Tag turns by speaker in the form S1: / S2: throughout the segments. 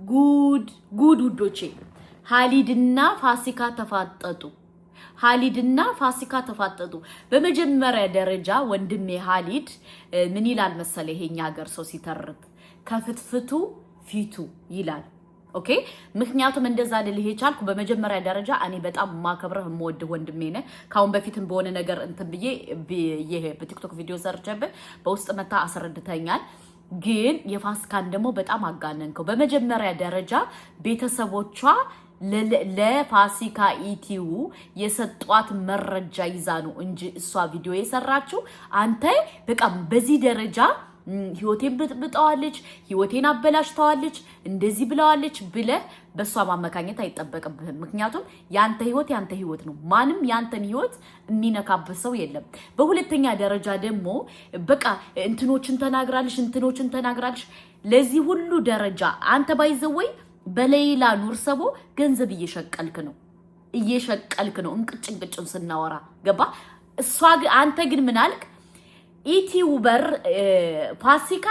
S1: ጉድ ውዶቼ ሃሊድና ፋሲካ ተፋጠጡ በመጀመሪያ ደረጃ ወንድሜ ሃሊድ ምን ይላል መሰለ ይሄኛ ሀገር ሰው ሲተርት ከፍትፍቱ ፊቱ ይላል ኦኬ ምክንያቱም እንደዛ ልልህ ይቻልኩ በመጀመሪያ ደረጃ እኔ በጣም ማከብረህ የምወድ ወንድሜ ነህ ካሁን በፊትም በሆነ ነገር እንትን ብዬ በቲክቶክ ቪዲዮ ሰርቼበት በውስጥ መታ አስረድተኛል ግን የፋሲካን ደግሞ በጣም አጋነንከው በመጀመሪያ ደረጃ ቤተሰቦቿ ለፋሲካ ኢቲዩ የሰጧት መረጃ ይዛ ነው እንጂ እሷ ቪዲዮ የሰራችው አንተ በቃ በዚህ ደረጃ ህይወቴን ብጥብጣዋለች ህይወቴን አበላሽታዋለች እንደዚህ ብለዋለች ብለ በሷ ማመካኘት አይጠበቅብህም ምክንያቱም ያንተ ህይወት ነው ማንም ያንተን ህይወት የሚነካበት ሰው የለም በሁለተኛ ደረጃ ደግሞ በቃ እንትኖችን ተናግራለች ለዚህ ሁሉ ደረጃ አንተ ባይዘወይ በሌላ ኑርሰቦ ገንዘብ እየሸቀልክ ነው እንቅጭን ስናወራ ገባ እሷ አንተ ግን ምን አልክ ኢቲዩበር ፋሲካ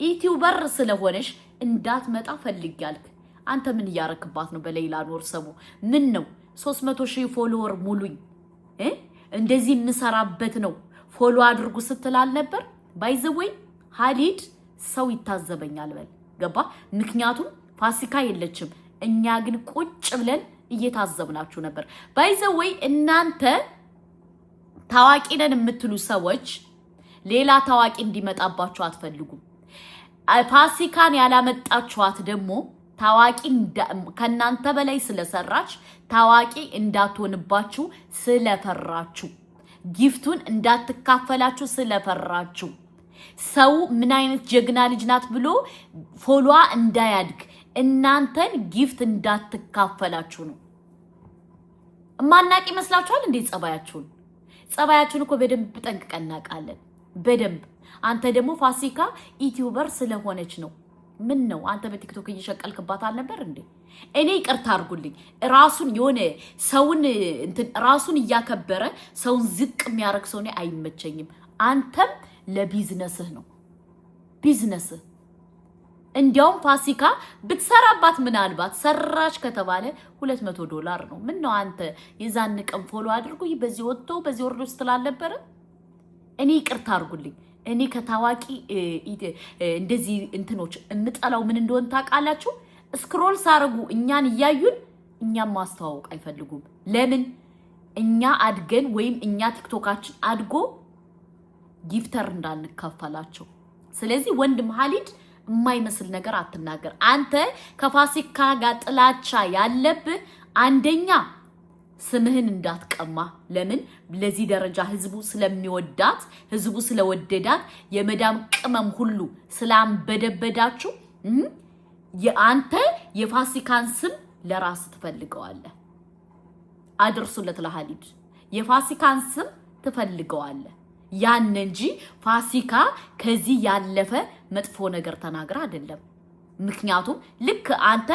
S1: ኢቲዩበር ስለሆነሽ እንዳትመጣ ፈልጊያልክ አንተ ምን ያረክባት ነው በሌላ ኑርሰቦ ምን ነው 300,000 ፎሎወር ሙሉኝ እንደዚህ እንሰራበት ነው ፎሎ አድርጉ ስትላል ነበር ባይዘወይ ሃሊድ ሰው ይታዘበኛል በል ገባ ምክንያቱም ፋሲካ የለችም እኛ ግን ቁጭ ብለን እየታዘብናችሁ ነበር ባይዘወይ እናንተ ታዋቂ ነን የምትሉ ሰዎች ሌላ ታዋቂ እንዲመጣባችሁ አትፈልጉም ፋሲካን ያላመጣችኋት ደግሞ ታዋቂ ከናንተ በላይ ስለሰራች ታዋቂ እንዳትሆንባችሁ ስለፈራችሁ ጊፍቱን እንዳትካፈላችሁ ስለፈራችሁ ሰው ምን አይነት ጀግና ልጅ ናት ብሎ ፎሎዋ እንዳያድግ እናንተን ጊፍት እንዳትካፈላችሁ ነው ማናቂ መስላችኋል እንዴ ጸባያችሁን እኮ በደንብ ጠንቅቀናቃለን በደንብ አንተ ደግሞ ፋሲካ ዩቲዩበር ስለሆነች ነው ምን ነው አንተ በቲክቶክ እየሸቀልክባት አልነበር እንዴ እኔ ይቅርታ አርጉልኝ ራሱን የሆነ ሰውን ራሱን ያከበረ ሰውን ዝቅ የሚያረክ ሰው ነው አይመቸኝም አንተም ለቢዝነስህ ነው ቢዝነስህ እንዲያውም ፋሲካ ብትሰራባት ምናልባት ሰራሽ ከተባለ $200 ነው ምን ነው አንተ የዛን ቀን ፎሎ አድርጉ በዚህ ወጥቶ በዚህ ወርዶ ስትላልነበረ እኔ ይቅርታ አርጉልኝ እኔ ከታዋቂ እንደዚህ እንትኖች እንጠላው ምን እንደሆነ ታቃላችሁ ስክሮል ሳርጉ እኛን ያዩን እኛም ማስተዋወቅ አይፈልጉም ለምን እኛ አድገን ወይም እኛ ቲክቶካችን አድጎ ጊፍተር እንዳንከፋላቸው ስለዚህ ወንድም ሃሊድ የማይመስል ነገር አትናገር አንተ ከፋሲካ ጋር ጥላቻ ያለብህ አንደኛ ስምህን እንዳትቀማ ለምን ለዚህ ደረጃ ህዝቡ ስለሚወዳት ህዝቡ ስለወደዳት የመዳም ቅመም ሁሉ ስላምበደበዳችሁ የአንተ የፋሲካን ስም ለራስ ትፈልገዋለህ አድርሱለት ለሃሊድ የፋሲካን ስም ትፈልገዋለህ ያን እንጂ ፋሲካ ከዚህ ያለፈ መጥፎ ነገር ተናግራ አይደለም ምክንያቱም ልክ አንተ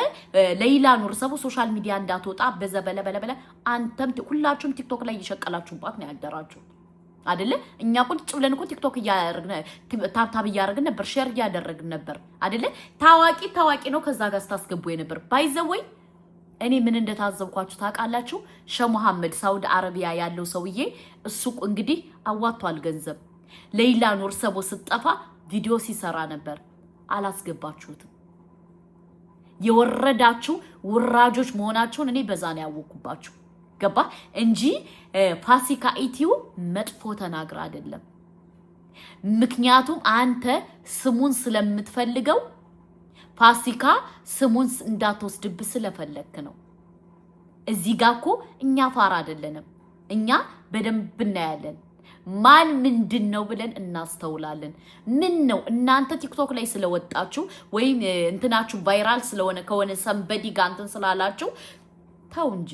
S1: ሌላ ኑርሰቦ ሶሻል ሚዲያ እንዳትወጣ በዘበለበለ አንተም ሁላችሁም ቲክቶክ ላይ እየሸቀላችሁባት ነው ያደራችሁ አይደለ እኛ ቁጭ ብለን እኮ ቲክቶክ ታብታብ ያደረግን ነበር ሼር ያደረግን ነበር አይደለ ታዋቂ ነው ከዛ ጋር ስታስገቡ የነበር ባይዘወይ እኔ ምን እንደታዘብኳችሁ ታቃላችሁ ሸህ መሐመድ ሳውዲ አረቢያ ያለው ሰውዬ እሱ እንግዲህ አዋቷል ገንዘብ ሌላ ኑርሰቦ ስትጠፋ ቪዲዮ ሲሰራ ነበር አላስገባችሁትም የወረዳችሁ ውራጆች መሆናችሁን እኔ በዛ ነው ያወኩባችሁ ገባ እንጂ ፋሲካ ኢቲዩ መጥፎ ተናግራ አይደለም ምክንያቱም አንተ ስሙን ስለምትፈልገው ፋሲካ ስሙን እንዳትወስድብ ስለፈለክ ነው እዚህ ጋር እኮ እኛ ፋራ አይደለንም እኛ በደንብ እናያለን ማን ምንድነው ብለን እናስተውላለን ምን ነው እናንተ ቲክቶክ ላይ ስለወጣችሁ ወይ እንትናችሁ ቫይራል ስለሆነ ከሆነ ሰምበዲ ጋር እንትን ስላላችሁ ታው እንጂ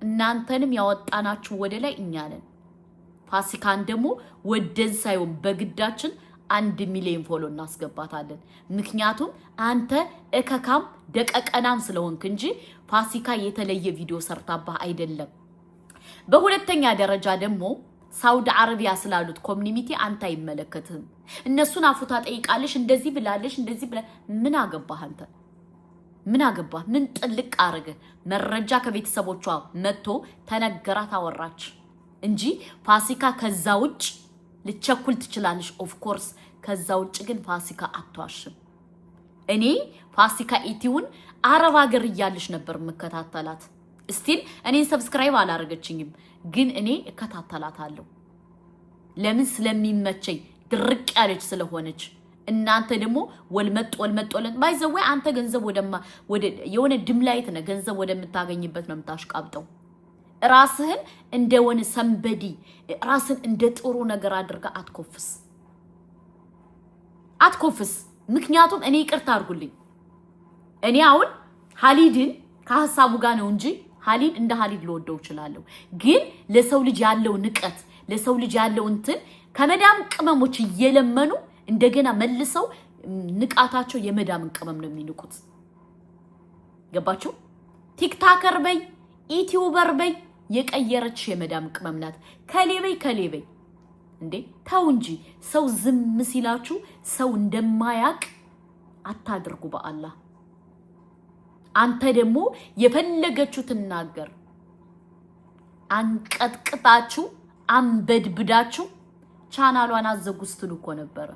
S1: እናንተንም ያወጣናችሁ ወደ ላይ እኛ ነን ፋሲካን ደግሞ ወደን ሳይሆን በግዳችን 1 ሚሊዮን ፎሎ እናስገባታለን ምክንያቱም አንተ እከካም ደቀቀናም ስለሆንክ እንጂ ፋሲካ የተለየ ቪዲዮ ሰርታባ አይደለም በሁለተኛ ደረጃ ደግሞ ሳውዲ አረቢያ ስላሉት ኮሚኒቲ አንተ አይመለከትም እነሱን አፉታ ጠይቃለሽ እንደዚህ ብላለሽ እንደዚህ ብለ ምን አገባህ አንተ ምን አገባ? ምን ጥልቅ አረገ? መረጃ ከቤተሰቦቿ መጥቶ ተነገራት አወራች እንጂ ፋሲካ ከዛ ውጭ ልቸኩል ትችላለሽ። ኦፍ ኮርስ ከዛ ውጭ ግን ፋሲካ አትዋሽም። እኔ ፋሲካ ኢቲውን አረብ ሀገር እያለሽ ነበር መከታተላት። ስቲል እኔን ሰብስክራይብ አላረገችኝም፣ ግን እኔ እከታተላታለሁ። ለምን? ስለሚመቸኝ ድርቅ ያለች ስለሆነች። እናንተ ደግሞ ወልመጥ ባይዘው አንተ ገንዘብ ወደ የሆነ ድምላይት ነው ገንዘብ ወደምታገኝበት ነው የምታሽቃብጠው። ራስህን እንደሆነ ሰንበዲ ራስን እንደ ጥሩ ነገር አድርጋ አትኮፍስ። ምክንያቱም እኔ ይቅርታ አድርጉልኝ፣ እኔ አሁን ሀሊድን ከሐሳቡ ጋር ነው እንጂ ሀሊድ እንደ ሀሊድ ልወደው እችላለሁ። ግን ለሰው ልጅ ያለው ንቀት፣ ለሰው ልጅ ያለው እንትን ከመዳም ቅመሞች እየለመኑ እንደገና መልሰው ንቃታቸው የመዳምን ቅመም ነው የሚንቁት። ገባችሁ? ቲክታከር በይ ዩቲዩበር በይ የቀየረች የመዳም ቅመም ናት። ከሌበይ እንዴ ተው እንጂ። ሰው ዝም ሲላችሁ ሰው እንደማያቅ አታድርጉ በአላህ። አንተ ደግሞ የፈለገችው ትናገር። አንቀጥቅጣችሁ አንበድብዳችሁ ቻናሏን አዘጉስትሉ እኮ ነበረ።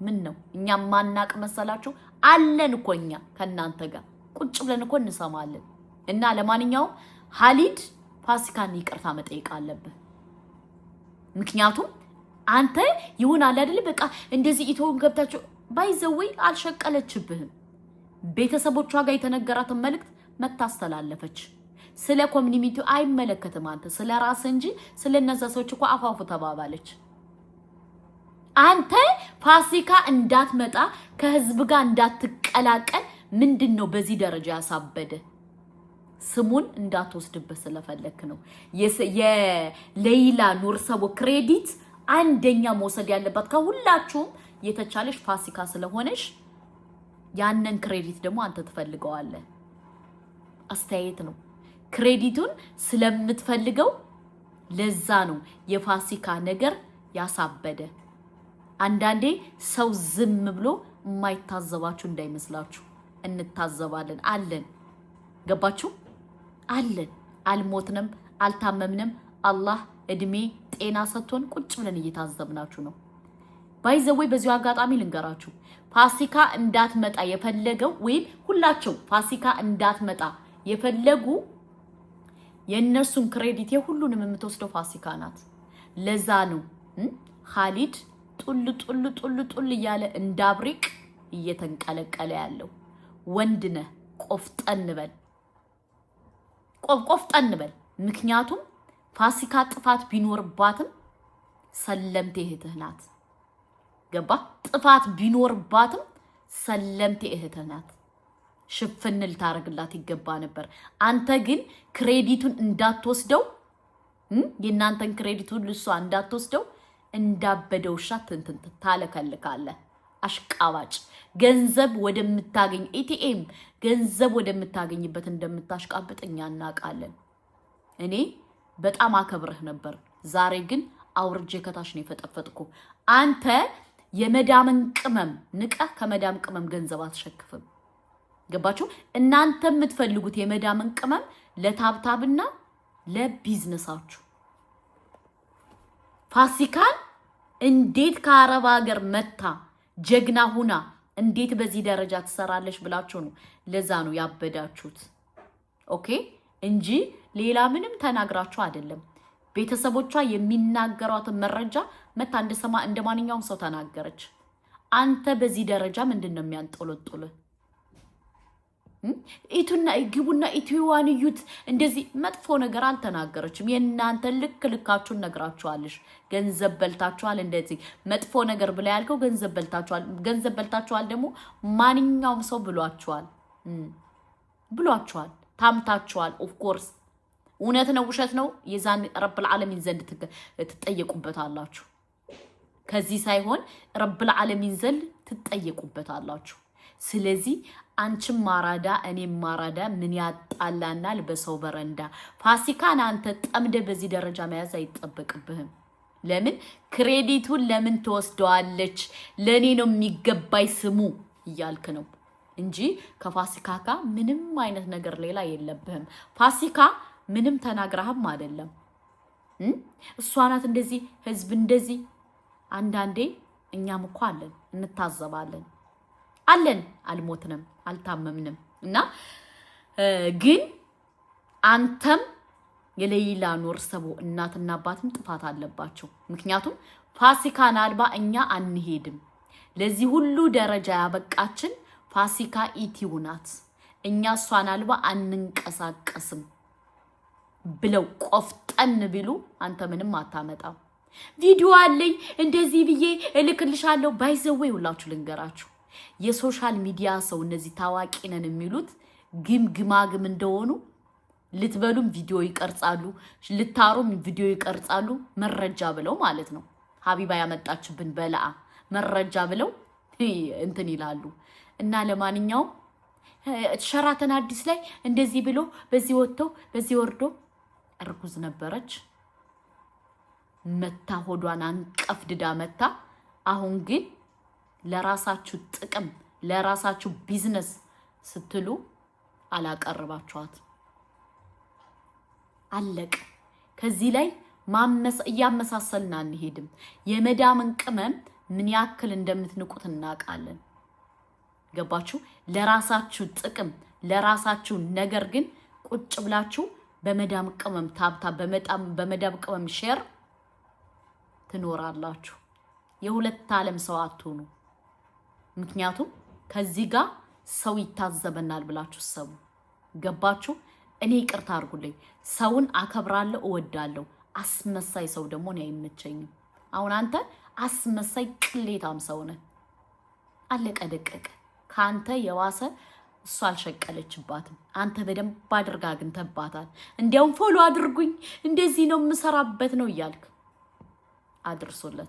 S1: ምን ነው እኛ ማናቅ መሰላችሁ? አለን እኮ እኛ ከናንተ ጋር ቁጭ ብለን እኮ እንሰማለን። እና ለማንኛውም ሀሊድ ፋሲካን ይቅርታ መጠየቅ አለብህ። ምክንያቱም አንተ ይሆናል አይደል በቃ እንደዚህ ኢትዮን ገብታችሁ ባይዘወይ አልሸቀለችብህም። ቤተሰቦቿ ጋር የተነገራትን መልእክት መታስተላለፈች። ስለ ኮሚኒቲው አይመለከትም። አንተ ስለ ራስ እንጂ ስለነዛ ሰዎች እኮ አፋፉ ተባባለች። አንተ ፋሲካ እንዳትመጣ ከህዝብ ጋር እንዳትቀላቀል ምንድነው በዚህ ደረጃ ያሳበደ? ስሙን እንዳትወስድበት ስለፈለክ ነው። የሌይላ ኑርሰቦ ክሬዲት አንደኛ መውሰድ ያለባት ከሁላችሁም የተቻለሽ ፋሲካ ስለሆነሽ ያንን ክሬዲት ደግሞ አንተ ትፈልገዋለህ። አስተያየት ነው። ክሬዲቱን ስለምትፈልገው ለዛ ነው የፋሲካ ነገር ያሳበደ። አንዳንዴ ሰው ዝም ብሎ የማይታዘባችሁ እንዳይመስላችሁ፣ እንታዘባለን። አለን። ገባችሁ? አለን። አልሞትንም፣ አልታመምንም። አላህ እድሜ ጤና ሰጥቶን ቁጭ ብለን እየታዘብናችሁ ነው። ባይዘወይ በዚሁ አጋጣሚ ልንገራችሁ፣ ፋሲካ እንዳትመጣ የፈለገው ወይም ሁላቸው ፋሲካ እንዳትመጣ የፈለጉ የእነሱን ክሬዲት የሁሉንም የምትወስደው ፋሲካ ናት። ለዛ ነው ሀሊድ ጡል እያለ እንዳብሪቅ እየተንቀለቀለ ያለው። ወንድነህ ቆፍጠን በል። ምክንያቱም ፋሲካ ጥፋት ቢኖርባትም ሰለምቴ እህትህ ናት። ገባ? ጥፋት ቢኖርባትም ሰለምቴ እህትህ ናት። ሽፍን ልታረግላት ይገባ ነበር። አንተ ግን ክሬዲቱን እንዳትወስደው፣ የናንተን ክሬዲቱን ልሷ እንዳትወስደው እንዳበደው ሻት እንትን ታለከልካለህ። አሽቃባጭ ገንዘብ ወደምታገኝ ኤቲኤም ገንዘብ ወደምታገኝበት እንደምታሽቃብጥኛ እናቃለን። እኔ በጣም አከብረህ ነበር። ዛሬ ግን አውርጄ ከታች ነው የፈጠፈጥኩ። አንተ የመዳምን ቅመም ንቀህ ከመዳም ቅመም ገንዘብ አትሸክፍም። ገባችሁ? እናንተ የምትፈልጉት የመዳምን ቅመም ለታብታብና ለቢዝነሳችሁ። ፋሲካን እንዴት ከአረብ ሀገር መታ ጀግና ሁና እንዴት በዚህ ደረጃ ትሰራለሽ ብላችሁ ነው። ለዛ ነው ያበዳችሁት። ኦኬ እንጂ ሌላ ምንም ተናግራችሁ አይደለም። ቤተሰቦቿ የሚናገሯትን መረጃ መታ እንደሰማ እንደማንኛውም ሰው ተናገረች። አንተ በዚህ ደረጃ ምንድነው የሚያንጦለጥልህ? ኢቱና ግቡና ኢትዮዋን እዩት። እንደዚህ መጥፎ ነገር አልተናገረችም። የእናንተ ልካችሁን ነግራችኋለሽ። ገንዘብ በልታችኋል። እንደዚህ መጥፎ ነገር ብላ ያልከው ገንዘብ በልታችኋል ደግሞ ማንኛውም ሰው ብሏችኋል። ታምታችኋል። ኦፍ ኮርስ እውነት ነው ውሸት ነው የዛን ረብል ዓለሚን ዘንድ ትጠየቁበታላችሁ። ከዚህ ሳይሆን ረብል ዓለሚን ዘንድ ትጠየቁበታላችሁ። ስለዚህ አንቺም ማራዳ እኔም ማራዳ ምን ያጣላናል በሰው በረንዳ። ፋሲካን አንተ ጠምደ በዚህ ደረጃ መያዝ አይጠበቅብህም። ለምን ክሬዲቱን ለምን ትወስደዋለች? ለኔ ነው የሚገባይ ስሙ እያልክ ነው። እንጂ ከፋሲካ ጋር ምንም አይነት ነገር ሌላ የለብህም። ፋሲካ ምንም ተናግረህም አይደለም። እሷ ናት እንደዚህ ህዝብ እንደዚህ። አንዳንዴ እኛም እኮ አለን እንታዘባለን አለን። አልሞትንም አልታመምንም። እና ግን አንተም የሌላ ኑር ሰቦ እናትና አባትም ጥፋት አለባቸው። ምክንያቱም ፋሲካን አልባ እኛ አንሄድም። ለዚህ ሁሉ ደረጃ ያበቃችን ፋሲካ ኢቲው ናት። እኛ እሷን አልባ አንንቀሳቀስም ብለው ቆፍጠን ቢሉ አንተ ምንም አታመጣም። ቪዲዮ አለኝ እንደዚህ ብዬ እልክልሻለሁ። ባይዘዌ ሁላችሁ ልንገራችሁ የሶሻል ሚዲያ ሰው እነዚህ ታዋቂ ነን የሚሉት ግማግም እንደሆኑ ልትበሉም ቪዲዮ ይቀርጻሉ፣ ልታሩም ቪዲዮ ይቀርጻሉ። መረጃ ብለው ማለት ነው። ሀቢባ ያመጣችብን በለአ መረጃ ብለው እንትን ይላሉ። እና ለማንኛውም ሸራተን አዲስ ላይ እንደዚህ ብሎ በዚህ ወጥቶ በዚህ ወርዶ እርጉዝ ነበረች መታ ሆዷን አንቀፍድዳ መታ። አሁን ግን ለራሳችሁ ጥቅም ለራሳችሁ ቢዝነስ ስትሉ አላቀርባችኋት። አለቅ። ከዚህ ላይ እያመሳሰልን አንሄድም። የመዳምን ቅመም ምን ያክል እንደምትንቁት እናውቃለን። ገባችሁ? ለራሳችሁ ጥቅም ለራሳችሁ ነገር ግን ቁጭ ብላችሁ በመዳም ቅመም ታብታ በመዳም ቅመም ሼር ትኖራላችሁ። የሁለት ዓለም ሰው አትሆኑ። ምክንያቱም ከዚህ ጋር ሰው ይታዘበናል ብላችሁ ሰቡ። ገባችሁ? እኔ ይቅርታ አድርጉልኝ። ሰውን አከብራለሁ እወዳለሁ። አስመሳይ ሰው ደግሞ ነው አይመቸኝም። አሁን አንተ አስመሳይ ቅሌታም ሰው ነህ። አለቀ ደቀቀ። ካንተ የዋሰ እሷ አልሸቀለችባትም። አንተ በደንብ አድርጋ አግኝተባታል። እንዲያውም ፎሎ አድርጉኝ እንደዚህ ነው የምሰራበት ነው እያልክ አድርሶለት